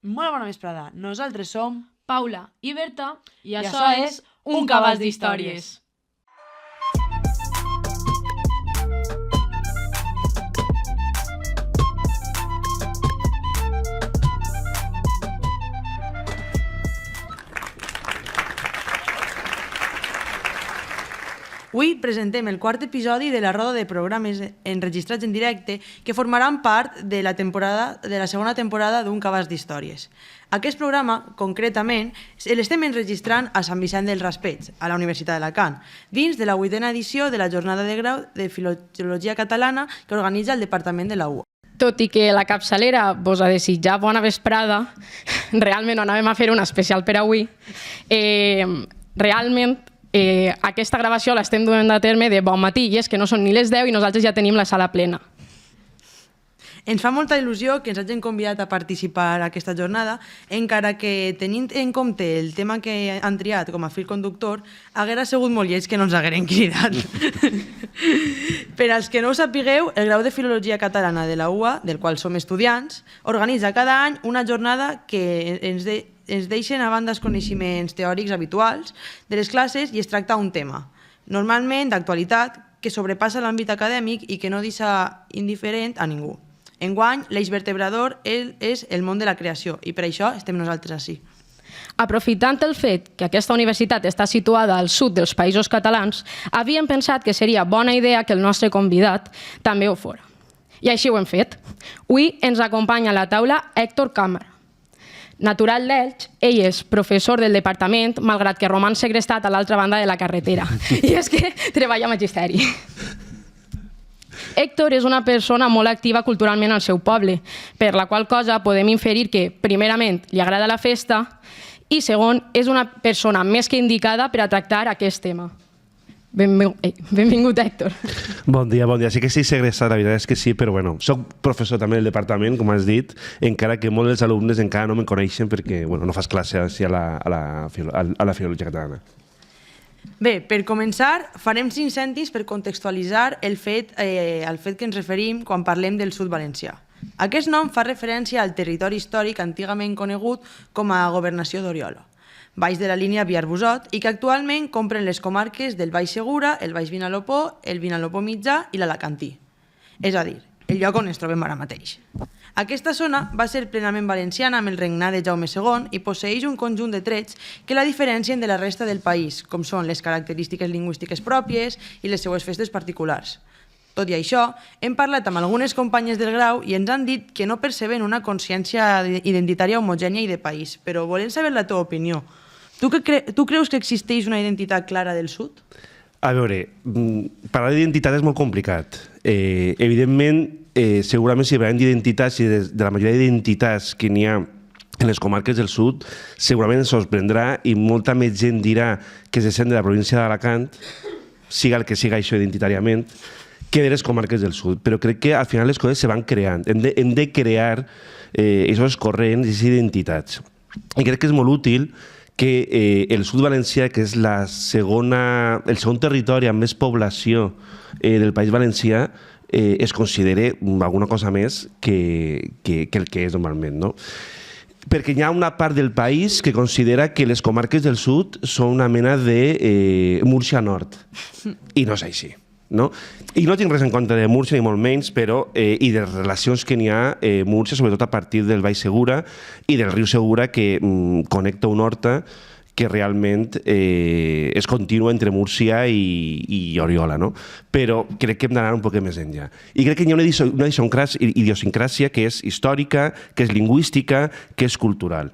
Molt bona vesprada. Nosaltres som Paula i Berta, i I això és Un cabàs d'històries. Avui presentem el quart episodi de la roda de programes enregistrats en directe que formaran part de la segona temporada d'Un cabàs d'històries. Aquest programa, concretament, l'estem enregistrant a Sant Vicent del Raspeig, a la Universitat d'Alacant, dins de la 8a edició de la Jornada de Grau de Filologia Catalana que organitza el Departament de la UA. Tot i que la capçalera vos ha desitjat bona vesprada, realment no anàvem a fer un especial per avui. Realment, aquesta gravació l'estem duent a terme de bon matí, i és que no són ni les 10 i nosaltres ja tenim la sala plena. Ens fa molta il·lusió que ens hagin convidat a participar a aquesta jornada, encara que, tenint en compte el tema que han triat com a fil conductor, haguera sigut molt lleig que no ens hagueren cridat. Per als que no ho sapigueu, el grau de Filologia Catalana de la UA, del qual som estudiants, organitza cada any una jornada que ens deixen a banda els coneixements teòrics habituals de les classes i es tracta un tema, normalment d'actualitat, que sobrepassa l'àmbit acadèmic i que no deixa indiferent a ningú. Enguany, l'eix vertebrador és el món de la creació i per això estem nosaltres ací. Aprofitant el fet que aquesta universitat està situada al sud dels Països Catalans, havíem pensat que seria bona idea que el nostre convidat també ho fora. I així ho hem fet. Avui ens acompanya a la taula Héctor Cámara. Natural d'Elx, ell és professor del departament, malgrat que roman segrestat a l'altra banda de la carretera. I és que treballa a Magisteri. Héctor és una persona molt activa culturalment al seu poble, per la qual cosa podem inferir que, primerament, li agrada la festa i, segon, és una persona més que indicada per a tractar aquest tema. Benvingut, Héctor. Bon dia. Sí que sí, segrestat, la veritat és que sí, però bueno, soc professor també del departament, com has dit, encara que molts dels alumnes encara no me coneixen perquè no fas classe a la Filologia Catalana. Bé, per començar, farem 5 cèntims per contextualitzar al fet que ens referim quan parlem del sud valencià. Aquest nom fa referència al territori històric antigament conegut com a Governació d'Oriola, baix de la línia Biar-Busot, i que actualment compren les comarques del Baix Segura, el Baix Vinalopó, el Vinalopó mitjà i l'Alacantí. És a dir, el lloc on ens trobem ara mateix. Aquesta zona va ser plenament valenciana amb el regnat de Jaume II i posseeix un conjunt de trets que la diferencien de la resta del país, com són les característiques lingüístiques pròpies i les seues festes particulars. Tot i això, hem parlat amb algunes companyes del grau i ens han dit que no perceben una consciència identitària homogènia i de país, però volem saber la teva opinió. Tu creus que existeix una identitat clara del sud? A veure, parlar d'identitat és molt complicat. Evidentment, segurament si parlem d'identitats i de la majoria d'identitats que n'hi ha en les comarques del sud, segurament ens sorprendrà i molta més gent dirà que se sent de la província d'Alacant, siga el que siga això identitàriament, que de les comarques del sud. Però crec que al final les coses se van creant. Hem de crear aquests corrents i aquestes identitats. I crec que és molt útil que el sud valencià, que és el segon territori amb més població del País Valencià, es considere alguna cosa més que el que és normalment, no? Perquè hi ha una part del país que considera que les comarques del sud són una mena de Múrcia Nord, i no és així. No? I no tinc res en contra de Múrcia, ni molt menys, però i de les relacions que n'hi ha a Múrcia, sobretot a partir del Baix Segura i del riu Segura, que connecta un horta que realment és contínua entre Múrcia i Oriola, no? Però crec que hem d'anar un poc més enllà. I crec que hi ha una idiosincràsia que és històrica, que és lingüística, que és cultural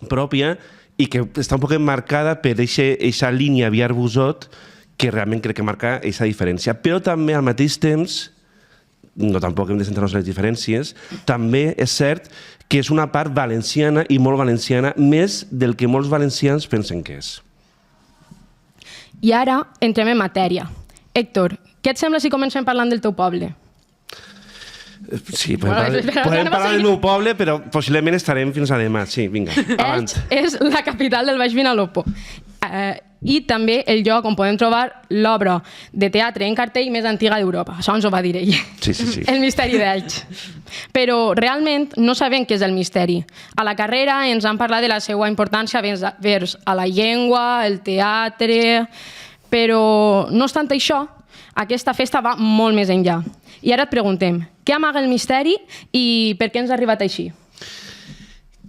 pròpia i que està un poc emmarcada per aquesta línia Biar-Busot que realment crec que marca aquesta diferència. Però també al mateix temps, no tampoc hem de centrar-nos en les diferències, també és cert que és una part valenciana i molt valenciana, més del que molts valencians pensen que és. I ara entrem en matèria. Héctor, què et sembla si comencem parlant del teu poble? Sí, podem parlar del meu poble, però possiblement estarem fins a demà. Sí, vinga, avant. Elx és la capital del Baix Vinalopó. I també el lloc on podem trobar l'obra de teatre en cartell més antiga d'Europa. Això ens ho va dir ell. Sí. El misteri d'Elx. Però realment no sabem què és el misteri. A la carrera ens han parlat de la seva importància vers a la llengua, el teatre, però no obstant això, aquesta festa va molt més enllà. I ara et preguntem, què amaga el misteri i per què ens ha arribat així?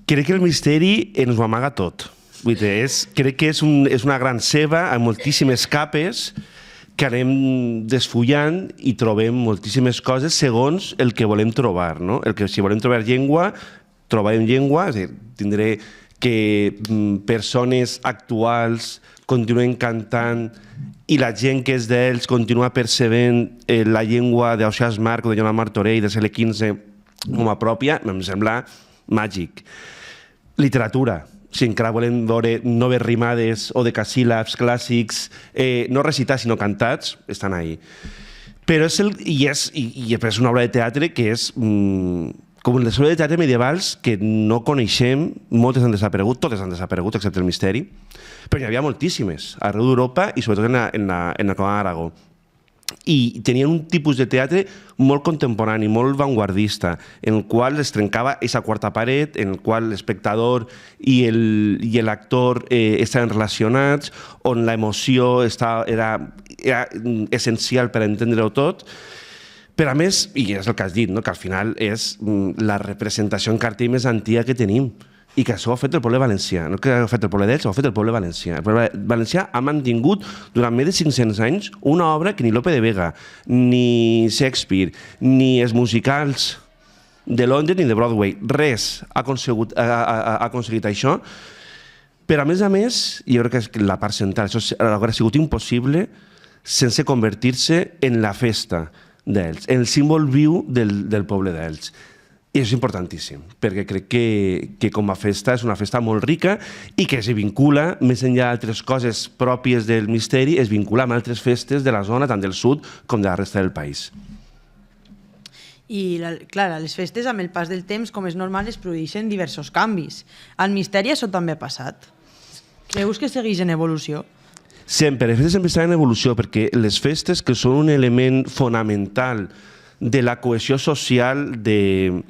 Crec que el misteri ens ho amaga tot. Vull dir, crec que és una gran ceba amb moltíssimes capes que anem desfullant i trobem moltíssimes coses segons el que volem trobar. No? Si volem trobar llengua, trobarem llengua, és a dir, tindré que persones actuals continuen cantant i la gent que és d'ells continua percebent la llengua d'Ausiàs Marc o de Joan Martorell del segle XV com a pròpia, em sembla màgic. Literatura. Si encara volem veure noves rimades o decasíl·labs clàssics, no recitats sinó cantats, estan ahí. Però és una obra de teatre que és com les obres de teatre medievals que no coneixem, moltes han desaparegut, totes han desaparegut excepte el misteri, però n'hi havia moltíssimes arreu d'Europa i sobretot en el Camp d'Aragó. I tenien un tipus de teatre molt contemporani, molt vanguardista, en el qual es trencava aquesta quarta paret, en el qual l'espectador i l'actor estaven relacionats, on l'emoció era essencial per entendre-ho tot. Però a més, i és el que has dit, que al final és la representació en cartell més antiga que tenim, i que això ho ha fet el poble valencià, no que ho ha fet el poble d'ells, ho ha fet el poble valencià. El poble valencià ha mantingut durant més de 500 anys una obra que ni Lope de Vega, ni Shakespeare, ni els musicals de Londres ni de Broadway, res ha aconseguit això. Però a més, jo crec que la part central, això hauria sigut impossible sense convertir-se en la festa d'ells, en el símbol viu del poble d'ells. I és importantíssim, perquè crec que com a festa és una festa molt rica i que es vincula, més enllà d'altres coses pròpies del misteri, es vincula amb altres festes de la zona, tant del sud com de la resta del país. I, clar, a les festes, amb el pas del temps, com és normal, es produeixen diversos canvis. Al misteri això també ha passat. Creus que segueix en evolució? Sempre, les festes sempre estan en evolució, perquè les festes, que són un element fonamental de la cohesió social de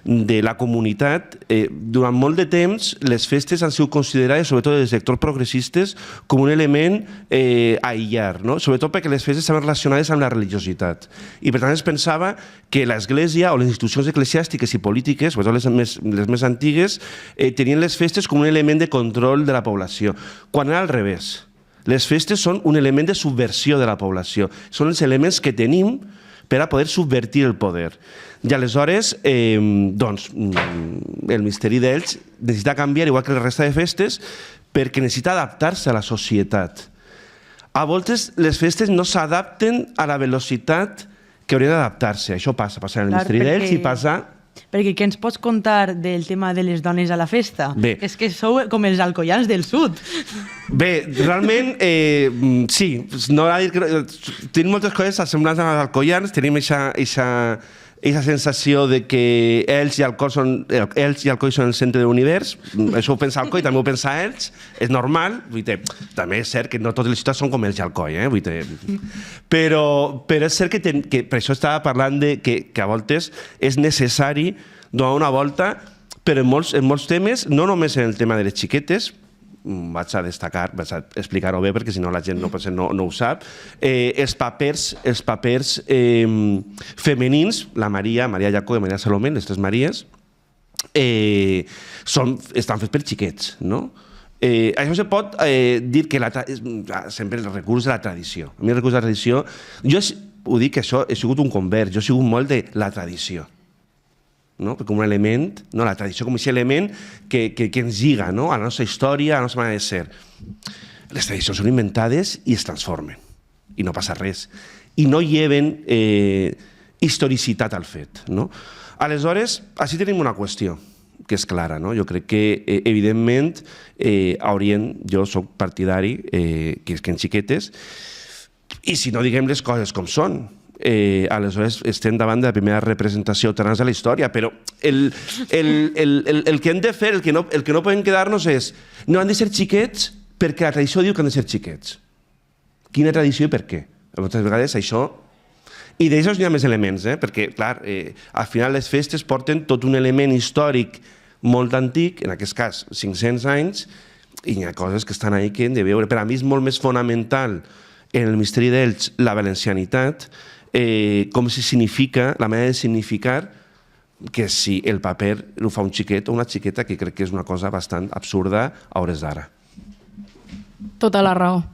la comunitat, durant molt de temps les festes han sigut considerades, sobretot dels sectors progressistes, com un element a aïllar, no? Sobretot perquè les festes estaven relacionades amb la religiositat. I per tant es pensava que l'Església o les institucions eclesiàstiques i polítiques, sobretot les més antigues, tenien les festes com un element de control de la població, quan era al revés. Les festes són un element de subversió de la població, són els elements que tenim per a poder subvertir el poder. I aleshores, doncs, el misteri d'ells necessita canviar, igual que la resta de festes, perquè necessita adaptar-se a la societat. A voltes, les festes no s'adapten a la velocitat que haurien d'adaptar-se. Això passa en el misteri d'ells i passa... Perquè què ens pots contar del tema de les dones a la festa? Bé. És que sou com els alcoians del sud. Bé, realment, sí. No ha dit que... Tenim moltes coses semblants als alcoians, tenim aquesta sensació de que ells i Alcoi són el centre de l'univers. Això ho pensa Alcoi, també ho pensa ells. És normal. També és cert que no totes les ciutats són com ells i Alcoi. Però és cert que per això estava parlant que a voltes és necessari donar una volta, però en molts temes, no només en el tema de les xiquetes, vaig a destacar, vaig a explicar-ho bé perquè si no la gent no ho sap, els papers femenins, la Maria Llacó i Maria Salomé, les tres Maries, estan fets per xiquets, no? Això se pot dir que sempre el recurs de la tradició. A mi el recurs de la tradició, jo ho dic que això he sigut un convert, jo he sigut molt de la tradició. Com un element, la tradició com aquest element que ens lliga a la nostra història, a la nostra manera de ser. Les tradicions són inventades i es transformen, i no passa res. I no lleven historicitat al fet. Aleshores, així tenim una qüestió, que és clara. Jo crec que, evidentment, jo soc partidari que en xiquetes, i si no diguem les coses com són, aleshores estem davant de la primera representació trans de la història, però el que hem de fer, el que no podem quedar-nos és no han de ser xiquets perquè la tradició diu que han de ser xiquets. Quina tradició i per què? Moltes vegades això I d'aixòs n'hi ha més elements, perquè, clar, al final les festes porten tot un element històric molt antic, en aquest cas 500 anys, i hi ha coses que estan ahí que hem de veure. Per a mi és molt més fonamental en el misteri d'Elx la valencianitat, com se significa, la manera de significar, que si el paper ho fa un xiquet o una xiqueta, que crec que és una cosa bastant absurda a hores d'ara. Tota la raó.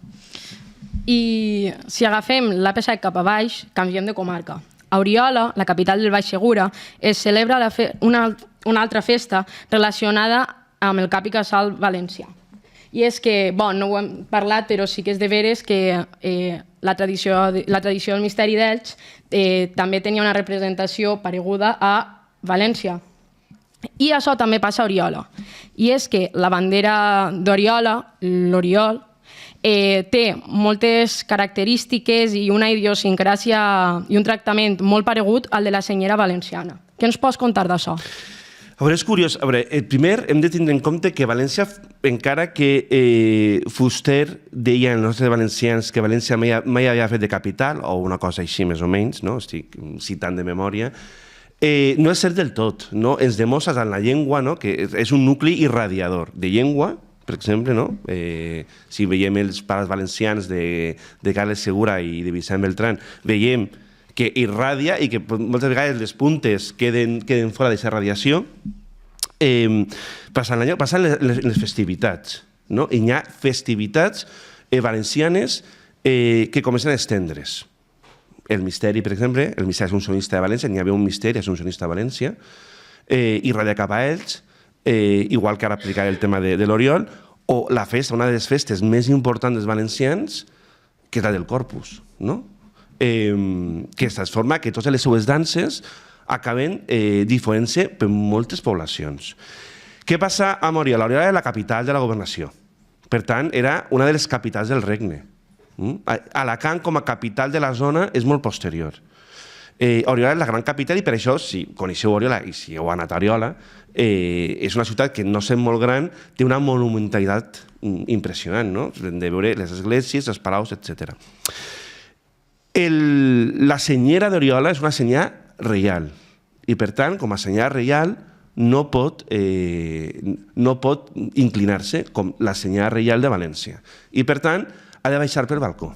I si agafem l'AP7 cap a baix, canviem de comarca. A Oriola, la capital del Baix Segura, es celebra una altra festa relacionada amb el Cap i Casal valencià. I és que, no ho hem parlat, però sí que és de veres que la tradició del misteri d'Elx també tenia una representació pareguda a València. I això també passa a Oriola. I és que la bandera d'Oriola, l'Oriol, té moltes característiques i una idiosincràsia i un tractament molt paregut al de la senyera valenciana. Què ens pots contar d'això? A veure, és curiós. A veure, primer hem de tindre en compte que València, encara que Fuster deia en els nostres valencians que València mai havia fet de capital, o una cosa així més o menys, no? Estic citant de memòria, no és cert del tot. No? Ens demostres en la llengua, no? Que és un nucli irradiador de llengua, per exemple, no? Si veiem els pares valencians de Carles Segura i de Vicent Beltrán, veiem que irradia i que moltes vegades les puntes queden fora d'aquesta radiació, passen les festivitats. No? I hi ha festivitats valencianes que comencen a estendre's. El misteri, per exemple, el misteri assumpcionista de València, n'hi havia un misteri assumpcionista a València, irradia cap a Elx, igual que ara aplicar el tema de l'Oriol, o la festa, una de les festes més importants dels valencians, que és la del Corpus, no? Que es transforma que totes les seues danses acaben diferent-se per moltes poblacions. Què passa a Oriola? Oriola era la capital de la governació. Per tant, era una de les capitals del regne. Alacant, com a capital de la zona, és molt posterior. Oriola és la gran capital i per això, si coneixeu Oriola i si heu anat a Oriola, és una ciutat que, no sent molt gran, té una monumentalitat impressionant, no? De veure les esglésies, els palaus, etc. La senyera d'Oriola és una senyera reial i, per tant, com a senyera reial, no pot inclinar-se com la senyera reial de València. I, per tant, ha de baixar pel balcó.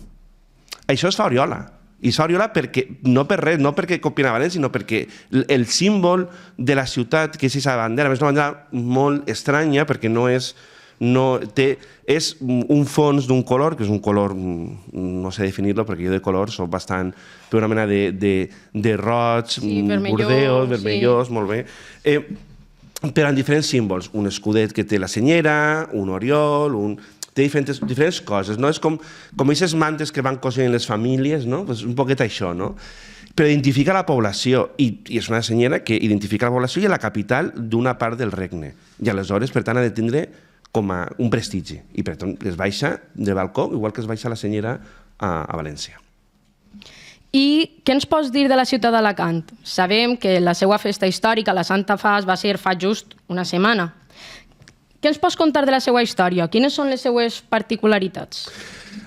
Això es fa a Oriola. I es fa a Oriola no per res, no perquè copien a València, sinó perquè el símbol de la ciutat, que és aquesta bandera, és una bandera molt estranya, perquè és un fons d'un color, que és un color, no sé definir-lo, perquè jo de color soc bastant per una mena de roig, bordeus, vermellós, molt bé, però en diferents símbols. Un escudet que té la senyera, un oriol, té diferents coses, no? És com aquestes mantes que van cosint les famílies, no? Un poquet això, no? Però identifica la població, i és una senyera que identifica la població i la capital d'una part del regne. I aleshores, per tant, ha de tindre com un prestigi. I per tant, es baixa de balcó, igual que es baixa la senyera a València. I què ens pots dir de la ciutat d'Alacant? Sabem que la seva festa històrica, la Santa Fas, va ser fa just una setmana. Què ens pots contar de la seva història? Quines són les seues particularitats?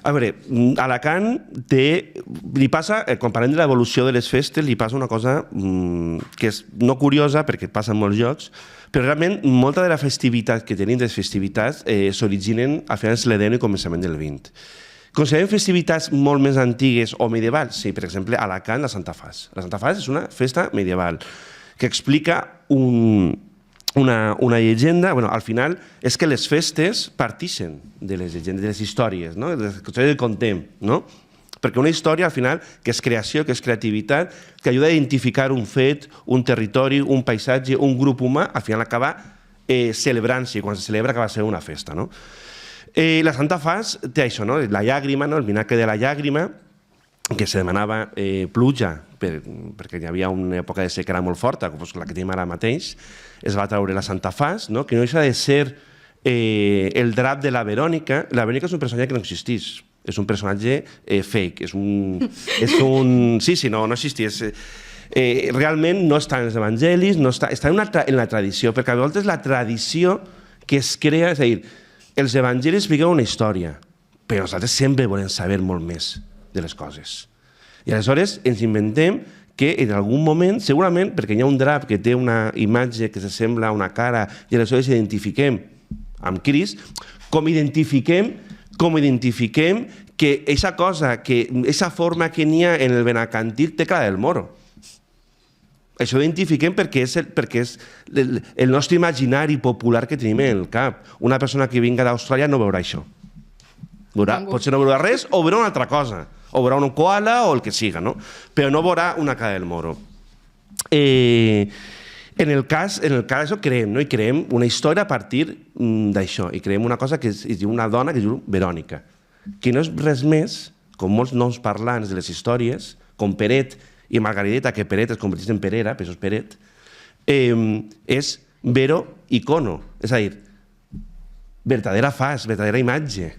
A veure, Alacant li passa, quan parlem de l'evolució de les festes, li passa una cosa que és no curiosa, perquè passa en molts llocs, però realment molta de la festivitat que tenim, les festivitats, s'originen a finals de l'Edeno i començament del XX. Considerem festivitats molt més antigues o medievals? Sí, per exemple, a Alacant, la Santa Fas. La Santa Fas és una festa medieval que explica una llegenda. Al final és que les festes partixen de les llegendes, de les històries, de les històries que contem, perquè una història, al final, que és creació, que és creativitat, que ajuda a identificar un fet, un territori, un paisatge, un grup humà, al final acaba celebrant-se, i quan se celebra acaba sent una festa. La Santa Fas té això, la llàgrima, el miracle de la llàgrima, que se demanava pluja, perquè hi havia una època de sequera molt forta, com la que tenim ara mateix, es va treure la Santa Fas, que no deixa de ser el drap de la Verònica. La Verònica és un personatge que no existeix, és un personatge fake, no existeix. Realment no està en els evangelis, està en la tradició, perquè a vegades la tradició que es crea, és a dir, els evangelis expliquen una història, però nosaltres sempre volem saber molt més de les coses. I aleshores ens inventem que en algun moment, segurament, perquè hi ha un drap que té una imatge que s'assembla a una cara i aleshores identifiquem amb Crist, com identifiquem que aquesta cosa, que aquesta forma que n'hi ha en el Benacantil té cara del moro. Això ho identifiquem perquè és el nostre imaginari popular que tenim en el cap. Una persona que vinga d'Austràlia no veurà això. Potser no veurà res o veurà una altra cosa. O veurà un koala o el que siga, no? Però no veurà una cara del moro. En el cas d'això creem, no? I creem una història a partir d'això. I creem una cosa que es diu una dona que es diu Verònica, que no és res més, com molts noms parlants de les històries, com Peret i Margarideta, que Peret es converteix en Perera, per això és Peret, és Vero Icono, és a dir, verdadera fas, verdadera imatge.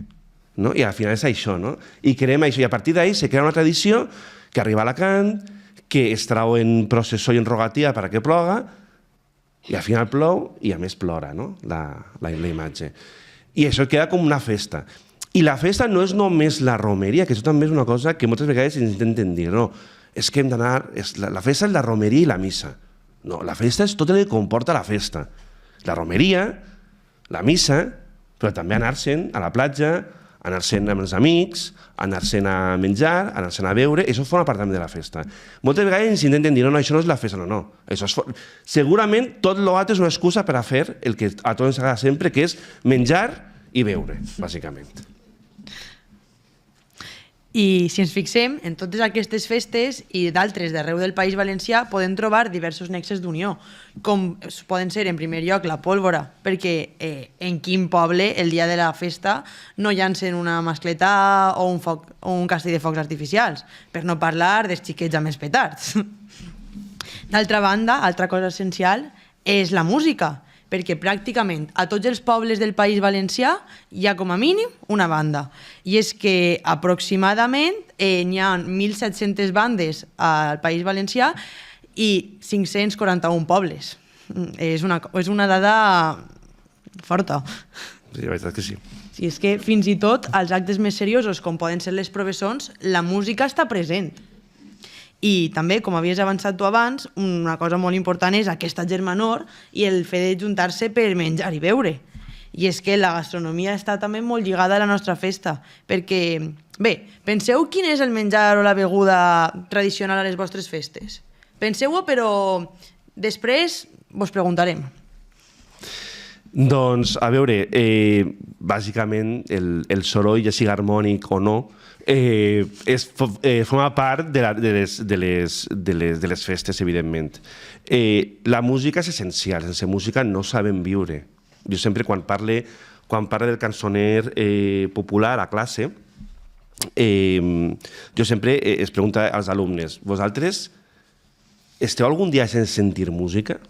No? I al final és això, no? I creem això, i a partir d'ahí se crea una tradició que arriba a Alacant, que es trau en processó i en rogatia perquè ploga, i al final plou i a més plora, no? la imatge. I això queda com una festa. I la festa no és només la romeria, que això també és una cosa que moltes vegades ens intenten dir, no? És que hem d'anar... La festa és la romeria i la missa. No, la festa és tot el que comporta la festa. La romeria, la missa, però també anar-se'n a la platja, anar-se'n amb els amics, anar-se'n a menjar, anar-se'n a beure, això forma part també de la festa. Moltes vegades ens intenten dir, no, això no és la festa, no. Això és segurament tot l'altre és una excusa per a fer el que a tots ens agrada sempre, que és menjar i beure, bàsicament. I si ens fixem, en totes aquestes festes i d'altres d'arreu del País Valencià podem trobar diversos nexes d'unió, com poden ser, en primer lloc, la pólvora, perquè en quin poble el dia de la festa no llancen una mascletà o un castell de focs artificials, per no parlar dels xiquets amb els petards. D'altra banda, altra cosa essencial és la música, perquè pràcticament a tots els pobles del País Valencià hi ha com a mínim una banda. I és que aproximadament n'hi ha 1.700 bandes al País Valencià i 541 pobles. És una dada forta. Sí, la veritat que sí. Sí, és que fins i tot als actes més seriosos, com poden ser les professons, la música està present. I també, com havies avançat tu abans, una cosa molt important és aquesta germanor i el fet de juntar-se per menjar i beure. I és que la gastronomia està també molt lligada a la nostra festa, perquè, bé, penseu quin és el menjar o la beguda tradicional a les vostres festes. Penseu-ho, però després vos preguntarem. Doncs, a veure, bàsicament el soroll, ja sigui harmònic o no, forma part de les festes, evidentment. La música és essencial, sense música no sabem viure. Jo sempre, quan parle del cançoner popular a classe, jo sempre es pregunto als alumnes, vosaltres esteu algun dia sense sentir música?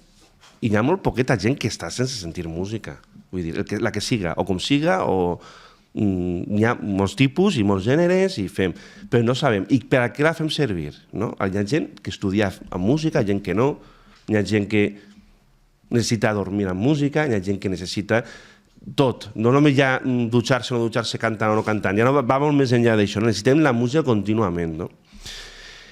I hi ha molt poqueta gent que està sense sentir música. Vull dir, la que siga, o com siga, o hi ha molts tipus i molts gèneres, però no sabem. I per a què la fem servir? No? Hi ha gent que estudia amb música, hi ha gent que no, hi ha gent que necessita dormir amb música, hi ha gent que necessita tot. No només ja dutxar-se o no dutxar-se, cantant o no cantant, ja no va molt més enllà d'això. Necessitem la música contínuament. No?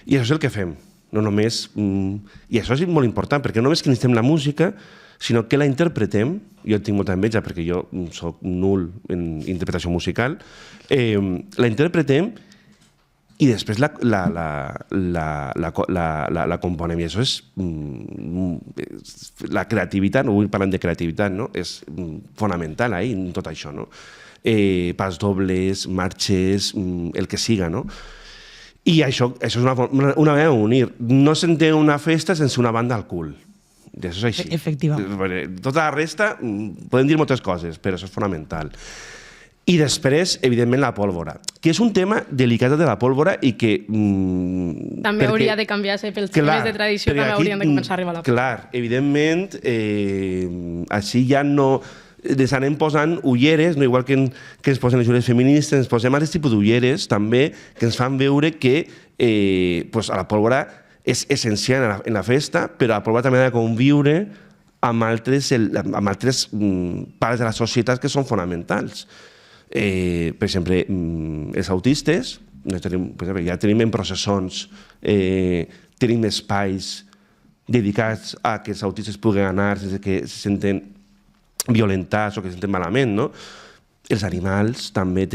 I això és el que fem. No només, i això és molt important, perquè no només que necessitem la música, sinó que la interpretem. Jo tinc molta enveja perquè jo soc nul en interpretació musical. La interpretem i després la componem. I això és la creativitat, no vull parlar de creativitat, no? És fonamental en tot això. No? Pas dobles, marxes, el que siga, no? I això és una manera d'unir. No s'entén una festa sense una banda al cul. Això és així. Efectivament. Tota la resta, podem dir moltes coses, però això és fonamental. I després, evidentment, la pólvora, que és un tema delicat de la pólvora i que... També hauria de canviar-se pels temes de tradició, també haurien de començar a arribar a la pólvora. Clar, evidentment, així ja no... Les anem posant ulleres, no? Igual que ens posen les ulleres feministes, ens posem altres tipus d'ulleres també que ens fan veure que a la pólvora és essencial en la festa, però la pólvora també ha de conviure amb altres parts de la societat que són fonamentals. Per exemple, els autistes ja tenim en processons, tenim espais dedicats a que els autistes puguen anar sense que se senten violentats o que se senten malament, no? Els animals també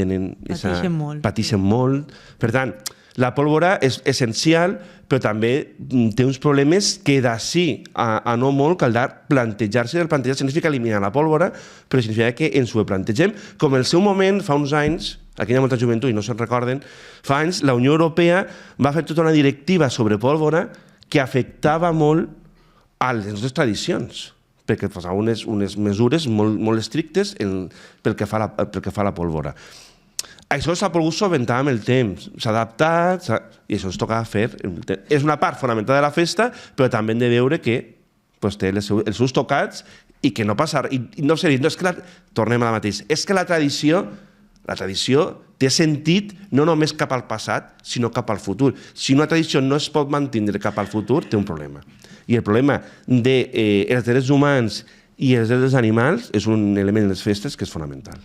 pateixen molt. Per tant, la pólvora és essencial, però també té uns problemes que d'ací a no molt caldrà plantejar-se. El plantejar significa eliminar la pólvora, però significa que ens ho plantegem. Com en el seu moment, fa uns anys, aquí hi ha molta joventut i no se'n recorden, fa anys la Unió Europea va fer tota una directiva sobre pólvora que afectava molt a les nostres tradicions, perquè posava unes mesures molt estrictes pel que fa a la pólvora. Això s'ha pogut solventar amb el temps, s'ha adaptat i això ens toca fer. És una part fonamental de la festa, però també hem de veure que té els seus tocats i que no passa res. Tornem a la mateixa. És que la tradició té sentit no només cap al passat, sinó cap al futur. Si una tradició no es pot mantenir cap al futur, té un problema. I el problema dels drets humans i els drets dels animals és un element de les festes que és fonamental.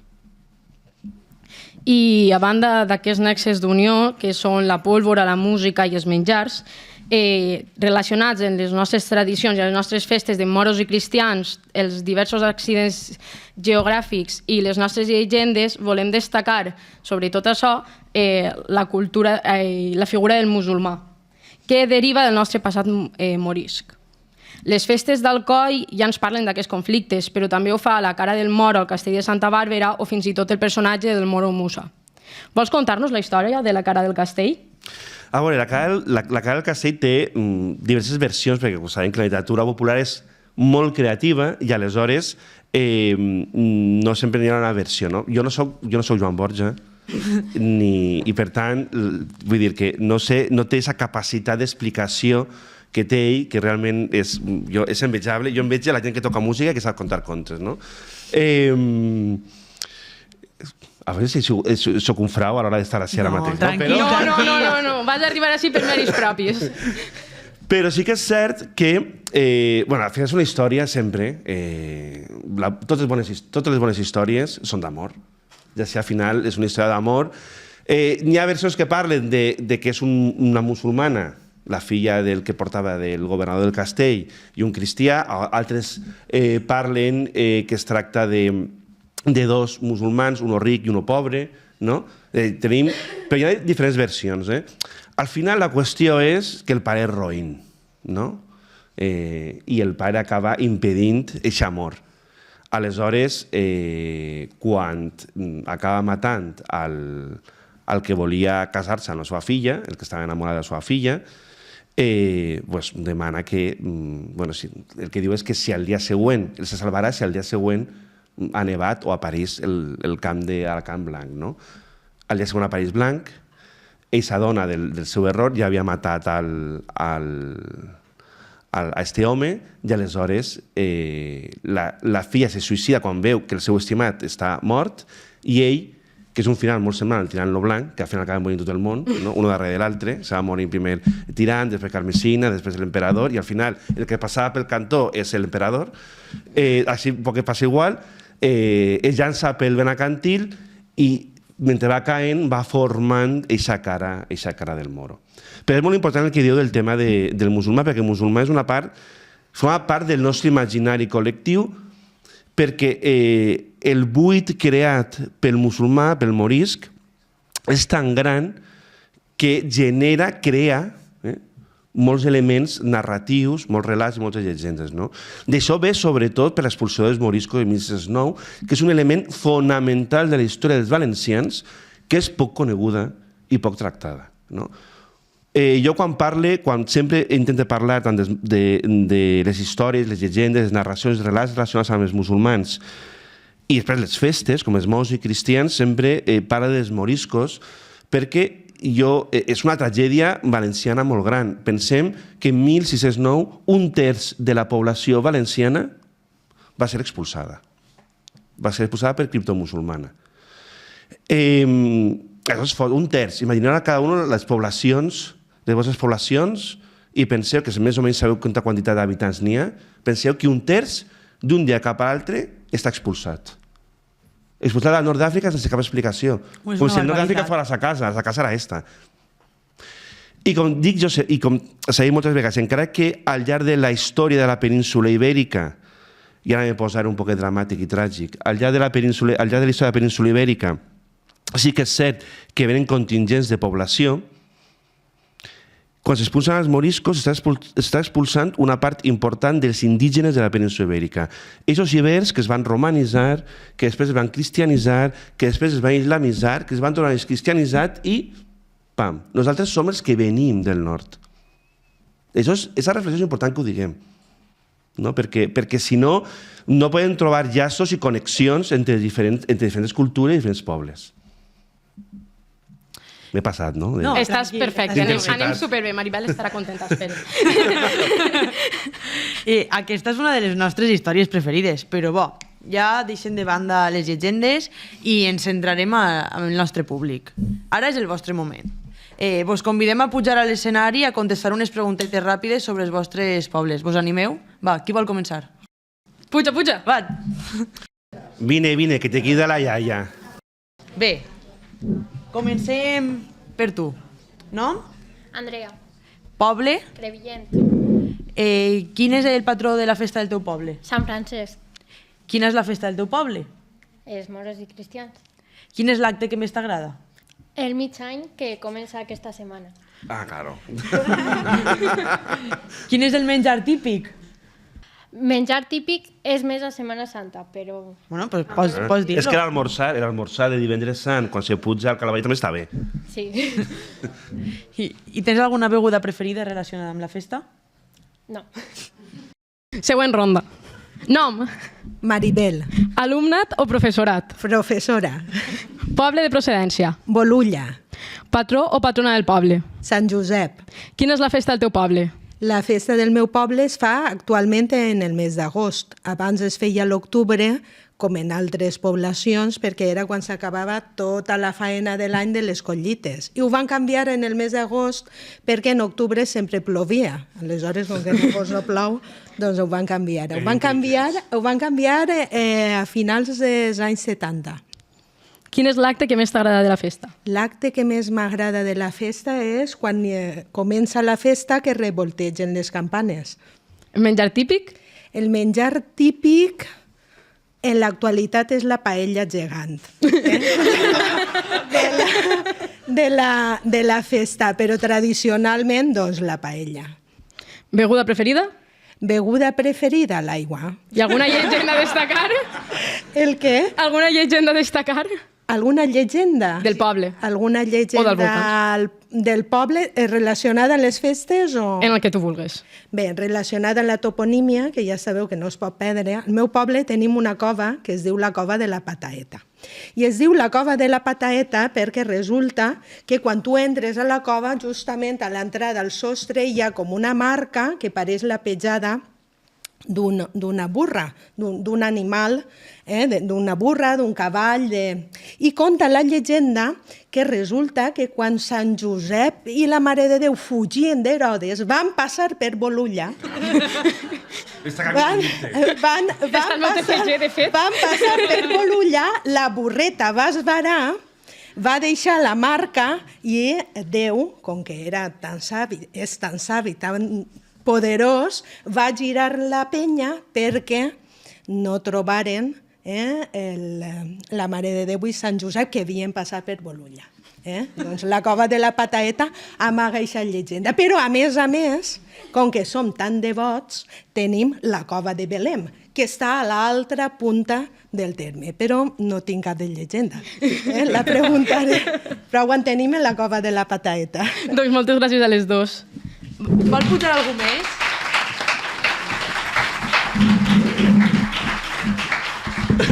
I a banda d'aquests nexes d'unió, que són la pólvora, la música i els menjars, relacionats amb les nostres tradicions i les nostres festes de moros i cristians, els diversos accidents geogràfics i les nostres llegendes, volem destacar, sobre tot això, la figura del musulmà, que deriva del nostre passat morisc. Les festes d'Alcoi ja ens parlen d'aquests conflictes, però també ho fa la cara del moro al castell de Santa Bàrbara o fins i tot el personatge del moro Musa. Vols contar-nos la història de la cara del castell? A veure, la cara del castell té diverses versions, perquè sabem que la literatura popular és molt creativa i aleshores no sempre hi ha una versió. Jo no soc Joan Borja, i per tant, vull dir que no té aquesta capacitat d'explicació que té ell, que realment és envejable. Jo envejo la gent que toca música que sap contar contes, no? A veure si soc un frau a l'hora d'estar així ara mateix. No, vas arribar així per mèrits propis. Però sí que és cert que, al final és una història sempre, totes les bones històries són d'amor, ja si al final és una història d'amor. N'hi ha versions que parlen de que és una musulmana, la filla del que portava del governador del castell, i un cristià. Altres parlen que es tracta de dos musulmans, uno ric i uno pobre, no? Però hi ha diferents versions. Al final la qüestió és que el pare és roïn, no? I el pare acaba impedint aquest amor. Aleshores, quan acaba matant el que volia casar-se amb la seva filla, el que estava enamorat de la seva filla, demana que... El que diu és que si al dia següent, el se salvarà si al dia següent ha nevat o apareix el camp blanc, no? Al dia següent apareix blanc, ell s'adona del seu error, ja havia matat a este home, i aleshores la filla se suïcida quan veu que el seu estimat està mort, i ell, que és un final molt semblant al tirant lo blanc, que al final acaba morint tot el món, un darrere de l'altre, se va morir primer tirant, després Carmesina, després l'emperador, i al final el que passava pel cantó és l'emperador. Així que passa igual, es llança pel Benacantil i mentre va caent va formant eixa cara del moro. Però és molt important el que diu del tema del musulmà, perquè el musulmà és forma part del nostre imaginari col·lectiu, perquè el buit creat pel musulmà, pel morisc, és tan gran que crea molts elements narratius, molts relats i moltes llegendes. D'això ve sobretot per l'expulsió dels moriscos de 1609, que és un element fonamental de la història dels valencians que és poc coneguda i poc tractada. Jo quan sempre intento parlar tant de les històries, les llegendes, les narracions, els relats relacionats amb els musulmans i després les festes, com els mous i cristians, sempre parla dels moriscos perquè és una tragèdia valenciana molt gran. Pensem que en 1609 un terç de la població valenciana va ser expulsada. Va ser expulsada per criptomusulmana. Un terç. Imagineu a cada una les vostres poblacions i penseu que més o menys sabeu quanta quantitat d'habitants n'hi ha, penseu que un terç d'un dia cap a l'altre està expulsat. Expulsat al nord d'Àfrica sense cap explicació. És Com una si el nord d'Àfrica barbaritat. fos la casa era esta. I com dic jo, i com s'ha dit moltes vegades, encara que al llarg de la història de la península ibèrica, i ara m'he posat un poc dramàtic i tràgic, al llarg de la història de la península ibèrica, sí que és cert que venen contingents de població, quan s'expulsen els moriscos s'està expulsant una part important dels indígenes de la península ibèrica. Aquests ibers que es van romanitzar, que després es van cristianitzar, que després es van islamitzar, que es van tornar cristianitzat i, pam, nosaltres som els que venim del nord. Aquesta reflexió és important que ho diguem, no? Perquè si no, no podem trobar llaços i connexions entre diferents cultures i diferents pobles. M'he passat, no? No. Estàs tranquil, perfecte, estàs anem superbé. Maribel estarà contenta, espero. Aquesta és una de les nostres històries preferides, però bo, ja deixem de banda les llegendes i ens centrarem en el nostre públic. Ara és el vostre moment. Vos convidem a pujar a l'escenari a contestar unes preguntetes ràpides sobre els vostres pobles. Vos animeu? Va, qui vol començar? Puja, puja. Va. Vine, que te queda la iaia. Bé, comencem per tu. Nom? Andrea, Poble? Crevillent, Quin és el patró de la festa del teu poble? Sant Francesc, Quina és la festa del teu poble? els moros i cristians. Quin és l'acte que més t'agrada? El mig any que comença aquesta setmana. Ah, claro. Quin és el menjar típic? Menjar típic és més a Setmana Santa, però Bueno, pues pots dir-lo. És que l'almorzar de divendres sant, quan se puja al Calaball, també està bé. sí. I tens alguna beguda preferida relacionada amb la festa? No. Següent ronda. Nom, Maribel, alumnat o professorat? professora, Poble de procedència. Bolulla, Patró o patrona del poble? Sant Josep. Quina és la festa del teu poble? La festa del meu poble es fa actualment en el mes d'agost. Abans es feia a l'octubre, com en altres poblacions, perquè era quan s'acabava tota la faena de l'any de les collites. I ho van canviar en el mes d'agost perquè en octubre sempre plovia. Aleshores, com que en agost no plou, doncs ho van canviar. Ho van canviar a finals dels anys 70. Quin és l'acte que més t'agrada de la festa? L'acte que més m'agrada de la festa és quan comença la festa que revoltegen les campanes. Menjar típic? El menjar típic en l'actualitat és la paella gegant de la festa, però tradicionalment doncs la paella. Beguda preferida? Beguda preferida, l'aigua. I alguna llegenda a destacar? El què? Alguna llegenda a destacar? Alguna llegenda? Del poble. Alguna O del llegenda voltant. del poble relacionada amb les festes o...? En el que tu vulguis. Bé, relacionada amb la toponímia, que ja sabeu que no es pot perdre, al meu poble tenim una cova que es diu la cova de la Pataeta. I es diu la cova de la Pataeta perquè resulta que quan tu entres a la cova, justament a l'entrada al sostre hi ha com una marca que pareix la petjada d'una burra, d'un animal, d'una burra, d'un cavall. I conta la llegenda que resulta que quan Sant Josep i la Mare de Déu fugien d'Herodes van passar per Bolulla. Van passar per Bolulla, la burreta va esvarar, va deixar la marca i Déu, com que era tan savi, és tan savi, tan poderós, va girar la penya perquè no trobaren la Mare de Déu i Sant Josep que havien passat per Bolulla. Doncs la cova de la Pataeta amaga aquesta llegenda. Però, a més, com que som tan devots, tenim la cova de Belém, que està a l'altra punta del terme, però no tinc cap de llegenda. La preguntaré, però ho en tenim en la cova de la Pataeta. Doncs moltes gràcies a les dos. Vol pujar algú més?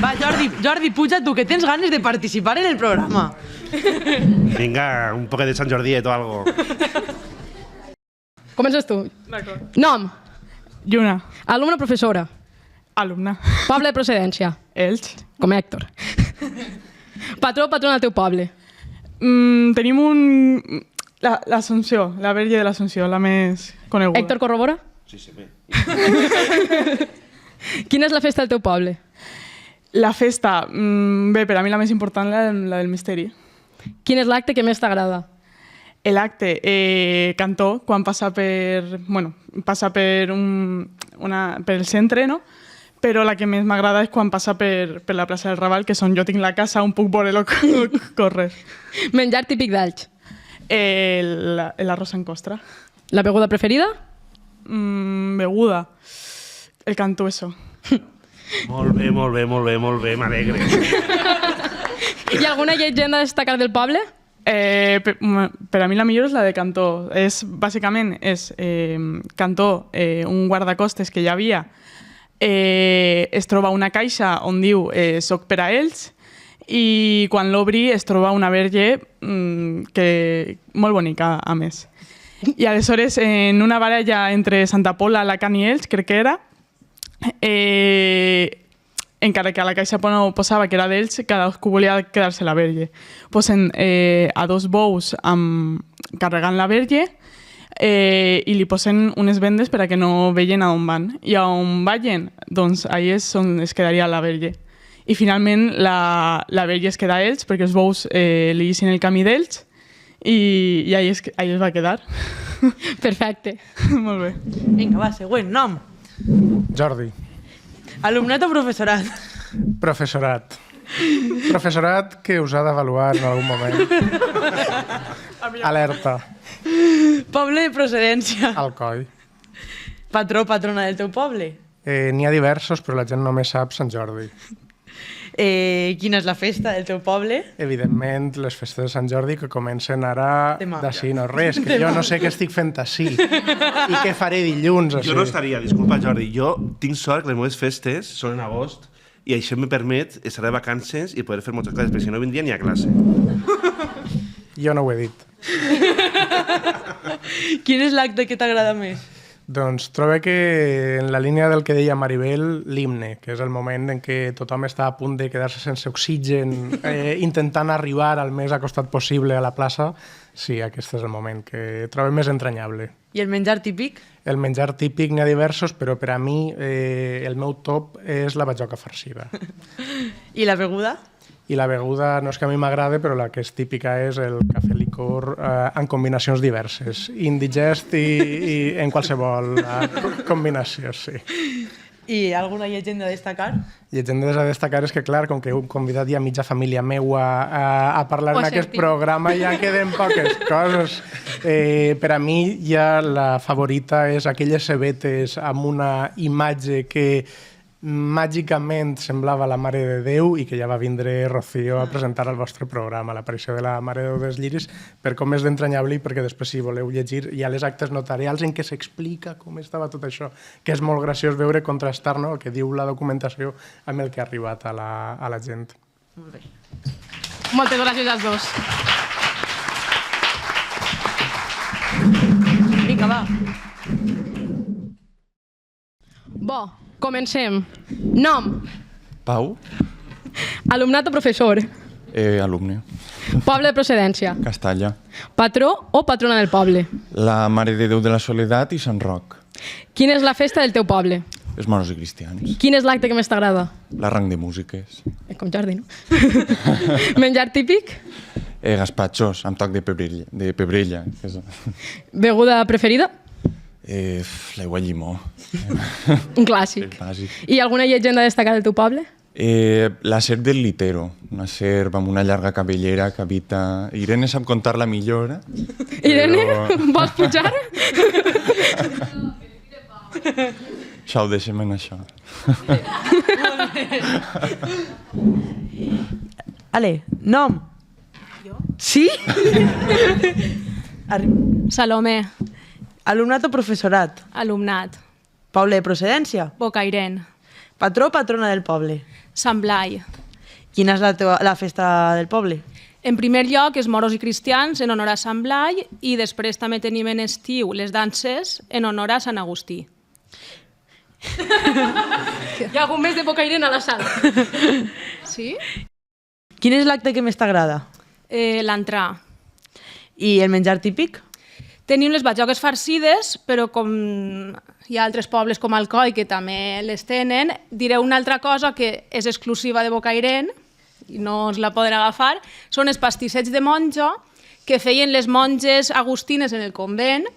Va, Jordi, puja tu, que tens ganes de participar en el programa. Vinga, un poc de Sant Jordiet o algo. Comences tu. D'acord. Nom, Lluna, alumne o professora? alumna, Poble de procedència, Elx. com Héctor. Patró o patrona del teu poble? Tenim l'Assumpció, la Verge de l'Assumpció, la més coneguda. Héctor corrobora? Sí, bé. Quina és la festa del teu poble? La festa, bé, per a mi la més important, la del misteri. Quin és l'acte que més t'agrada? L'acte, cantó, quan passa per... Bueno, passa per el centre, no? Però la que més m'agrada és quan passa per la plaça del Raval, que és on jo tinc la casa, on puc veure-lo córrer. Menjar típic d'Elx. L'arròs en costra. La beguda preferida? Beguda. El cantó, eso. Molt bé, m'alegre. Hi ha alguna llegenda a destacar del poble? Per a mi la millor és la de Cantó. Bàsicament és Cantó, un guardacostes que hi havia, es troba una caixa on diu soc per a ells, i quan l'obri es troba una verge molt bonica, a més. I aleshores, en una baralla entre Santa Pola, Alacant i ells, crec que era, encara que a la caixa posava que era d'ells, cadascú volia quedar-se la verge. Posen a 2 bous carregant la verge i li posen unes vendes per a que no veien a on van. I a on vagin, doncs ahí és on es quedaria la verge. I finalment la verge es queda a ells perquè els bous li guixin el camí d'ells i ahí es va quedar. Perfecte. Molt bé. Vinga, va, següent, nom. Jordi. Alumnat o professorat? Professorat. Professorat que us ha d'avaluar en algun moment. Alerta. Poble de procedència. Alcoi. Patró o patrona del teu poble? N'hi ha diversos, però la gent només sap Sant Jordi. Quina és la festa del teu poble? Evidentment, les festes de Sant Jordi que comencen ara Demà. d'ací, no res, que jo no sé què estic fent ací i què faré dilluns ací. Jo no estaria, disculpa Jordi, jo tinc sort que les meves festes són en agost i això me permet estar de vacances i poder fer moltes classes, perquè si no vindria ni a classe. Jo no ho he dit. Quin és l'acte que t'agrada més? Doncs trobo que en la línia del que deia Maribel, l'himne, que és el moment en què tothom està a punt de quedar-se sense oxigen, intentant arribar al més acostat possible a la plaça, sí, aquest és el moment que trobo més entranyable. I el menjar típic? El menjar típic n'hi ha diversos, però per a mi el meu top és la batjoca farcida. I la beguda? I la beguda no és que a mi m'agrada, però la que és típica és el cafè licor en combinacions diverses. Indigest i en qualsevol combinació, sí. I alguna llegenda a destacar? Llegendes a destacar és que, clar, com que heu convidat ja mitja família meua a parlar en aquest programa, ja queden poques coses. Per a mi ja la favorita és aquelles cebetes amb una imatge que màgicament semblava la Mare de Déu i que ja va vindre Rocío a presentar el vostre programa, l'aparició de la Mare de Déu dels Lliris, per com és d'entranyable i perquè després, si voleu llegir, hi ha les actes notarials en què s'explica com estava tot això, que és molt graciós veure contrastar, no?, el que diu la documentació amb el que ha arribat a la gent. Molt bé. Moltes gràcies als dos. Vinga, va. Bo, comencem. Nom. Pau, Alumnat o professor? alumne. Poble de procedència? Castalla. Patró o patrona del poble? La Mare de Déu de la Soledat i Sant Roc. Quina és la festa del teu poble? Els moros i cristians. Quin és l'acte que més t'agrada? L'arranc de músiques. Com Jordi, no? Menjar típic? Gaspatxos, amb toc de pebrella. Beguda preferida? L'aigua llimó. Un clàssic. El bàsic. I alguna llegenda a destacar del teu poble? La serp del Litero, una serp amb una llarga cabellera que habita... Irene sap contar-la millor. Irene, però... vols pujar? Això ho deixem en això. Ale, nom. Jo? Sí? Salomé, Alumnat o professorat? alumnat. Poble de procedència? Bocairen, Patró o patrona del poble? Sant Blai. Quina és la festa del poble? En primer lloc, els moros i cristians en honor a Sant Blai i després també tenim en estiu les danses en honor a Sant Agustí. Hi ha algun més de Bocairen a la sala. Sí? Quin és l'acte que més t'agrada? L'entrar. I el menjar típic? Tenim les batjoques farcides, però com hi ha altres pobles com Alcoi que també les tenen, diré una altra cosa que és exclusiva de Bocairent, i no us la poden agafar, són els pastissets de monjo que feien les monges agustines en el convent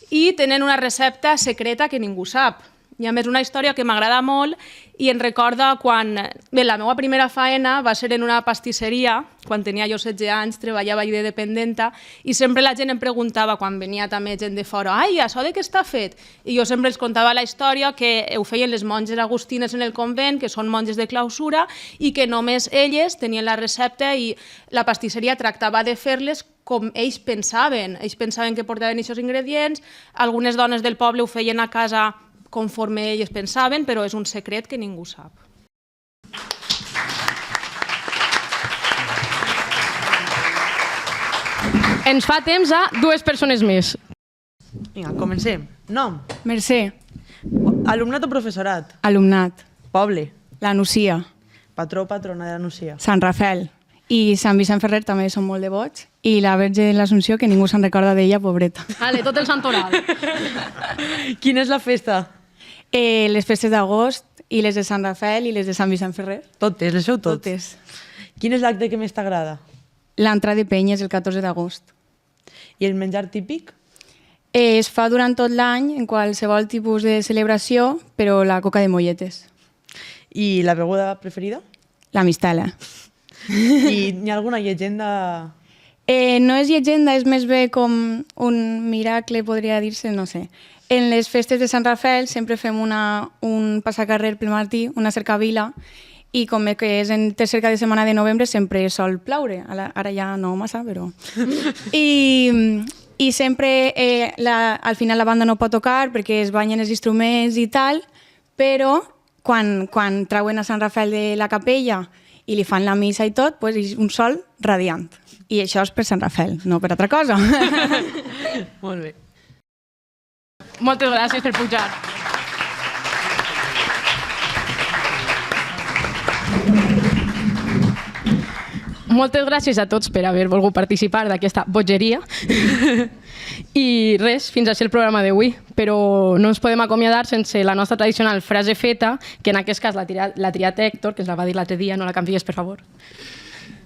i tenen una recepta secreta que ningú sap. I a més una història que m'agrada molt i em recorda quan... Bé, la meva primera faena va ser en una pastisseria, quan tenia jo 16 anys, treballava de dependenta, i sempre la gent em preguntava, quan venia també gent de fora, ai, això de què està fet? I jo sempre els contava la història que ho feien les monges agustines en el convent, que són monges de clausura, i que només elles tenien la recepta i la pastisseria tractava de fer-les com ells pensaven. Ells pensaven que portaven aquests ingredients, algunes dones del poble ho feien a casa conforme elles pensaven, però és un secret que ningú sap. Ens fa temps a 2 persones més. Vinga, comencem. Nom, Mercè, alumnat o professorat, alumnat, poble, la Nucia, patró o patrona de la Nucia. Sant Rafel i Sant Vicent Ferrer també són molt devots i la Verge de l'Assumpció, que ningú se'n recorda d'ella, pobreta. Vale, tot el santoral. Quina és la festa? Les festes d'agost i les de Sant Rafel i les de Sant Vicent Ferrer. Totes, les feu tots? Totes. Quin és l'acte que més t'agrada? L'entrada de penyes el 14 d'agost. I el menjar típic? Es fa durant tot l'any en qualsevol tipus de celebració, però la coca de molletes. I la beguda preferida? La mistela. I hi ha alguna llegenda? No és llegenda, és més bé com un miracle, podria dir-se, no sé. En les festes de Sant Rafel sempre fem un passacarrer pel matí, una cercavila, i com que és en tercer cada setmana de novembre sempre sol ploure. Ara ja no massa, però... I sempre al final la banda no pot tocar perquè es banyen els instruments i tal, però quan trauen a Sant Rafel de la capella i li fan la missa i tot, doncs és un sol radiant. I això és per Sant Rafel, no per altra cosa. Molt bé. Moltes gràcies per pujar. Moltes gràcies a tots per haver volgut participar d'aquesta bogeria. I res, fins així el programa d'avui. Però no ens podem acomiadar sense la nostra tradicional frase feta, que en aquest cas l'ha triat Héctor, que ens la va dir l'altre dia, no la canvies, per favor.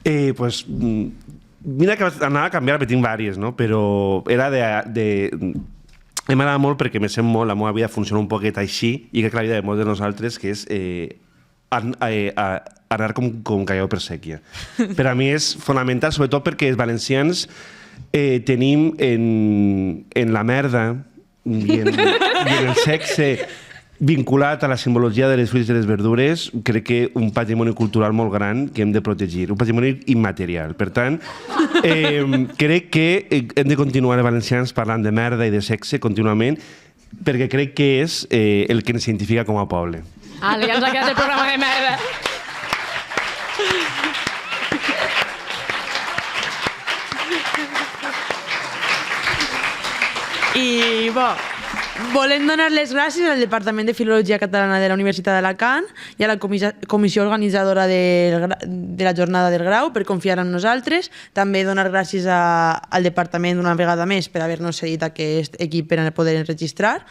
Pues, mira que anava a canviar, perquè tinc diverses, no? Però era m'agrada molt perquè me sent molt, la meva vida funciona un poquet així, i crec que la vida de molts de nosaltres, que és anar com calleu per sèquia. Per a mi és fonamental, sobretot perquè els valencians tenim en la merda i en el sexe vinculat a la simbologia de les fruites i les verdures, crec que un patrimoni cultural molt gran que hem de protegir, un patrimoni immaterial. Per tant, crec que hem de continuar els valencians parlant de merda i de sexe contínuament, perquè crec que és el que ens identifica com a poble. Ja ens ha quedat el programa de merda. I, volem donar les gràcies al Departament de Filologia Catalana de la Universitat d'Alacant i a la comissió organitzadora de la jornada del grau per confiar en nosaltres. També donar gràcies al departament una vegada més per haver-nos cedit aquest equip per poder enregistrar.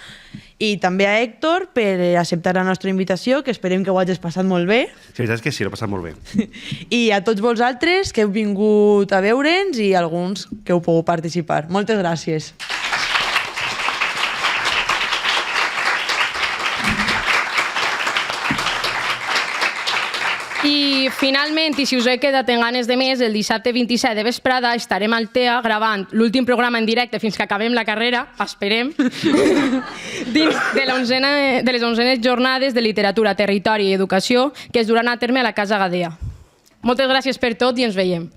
I també a Héctor per acceptar la nostra invitació, que esperem que ho hagis passat molt bé. La veritat és que sí, l'he passat molt bé. I a tots vosaltres que heu vingut a veure'ns i alguns que heu pogut participar. Moltes gràcies. I finalment, i si us he quedat en ganes de més, el dissabte 27 de vesprada estarem al TEA gravant l'últim programa en directe fins que acabem la carrera, esperem, dins de les 11enes jornades de literatura, territori i educació que es duran a terme a la Casa Gadea. Moltes gràcies per tot i ens veiem.